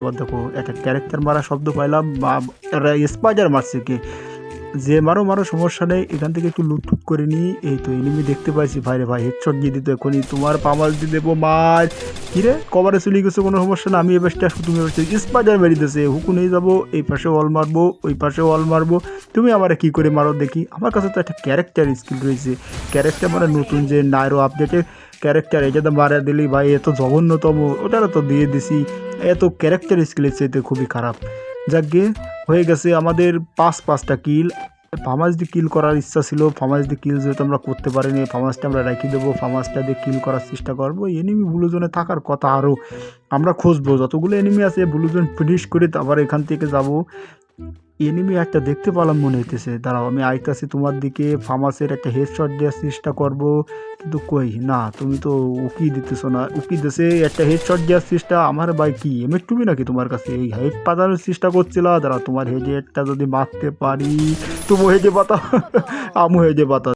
এবার দেখো একটা ক্যারেক্টার মারা শব্দ পাইলাম বা স্পাইডার মারছে কে, যে মারো মারো সমস্যা নেই, এখান থেকে একটু লুটফুট করে নিই। এই তো এনিমি দেখতে পাইছি, ভাই রে ভাই হেডশট দিয়ে দিত এখনই, তোমার পামাল দিয়ে দেবো মার। কিরে কভারে চলে গেছে, কোনো সমস্যা না, আমি এবার তুমি এবার স্পাইডার মেরে দিতেছে, হুকু নিয়ে যাবো, এই পাশে অল মারবো ওই পাশে অল মারবো, তুমি আমারে কি করে মারো দেখি। আমার কাছে তো একটা ক্যারেক্টার স্কিল রয়েছে, ক্যারেক্টার মানে নতুন যে নাইরো আপডেটের ক্যারেক্টার, এটা তো মারা দিলেই ভাই এত জঘন্যতম, ওটারও তো দিয়ে দিছি। এত ক্যারেক্টার স্কিলের চাইতে খুবই খারাপ। যাক গিয়ে হয়ে গেছে আমাদের পাঁচটা কিল। ফার্মাস দিয়ে কিল করার ইচ্ছা ছিল, ফার্মাস দিয়ে কিল যেহেতু আমরা করতে পারিনি, ফার্মাসটা আমরা রেখে দেবো, ফার্মাসটা দিয়ে কিল করার চেষ্টা করবো। এনিমি ব্লু জোনে থাকার কথা, আরও আমরা খুঁজবো যতগুলো এনিমি আছে ব্লু জোন ফিনিশ করে তারপর এখান থেকে যাব। এনিমি একটা দেখতে পেলাম মনে হইতেছে, দাঁড়াও আমি আইতাছি তোমার দিকে, ফার্মাসের একটা হেডশট দেওয়ার চেষ্টা করব, কিন্তু কই না, তুমি তো উকি দিতেছো না, উকি দিছে একটা হেডশট দেওয়ার চেষ্টা, আমার ভাই কি এমএ টুবি নাকি তোমার কাছে, এই হেড পাতানোর চেষ্টা করছিল, দাঁড়াও তোমার হেডেরটা যদি মারতে পারি, তুমি হেডে পাতা আমু হেডে পাতা।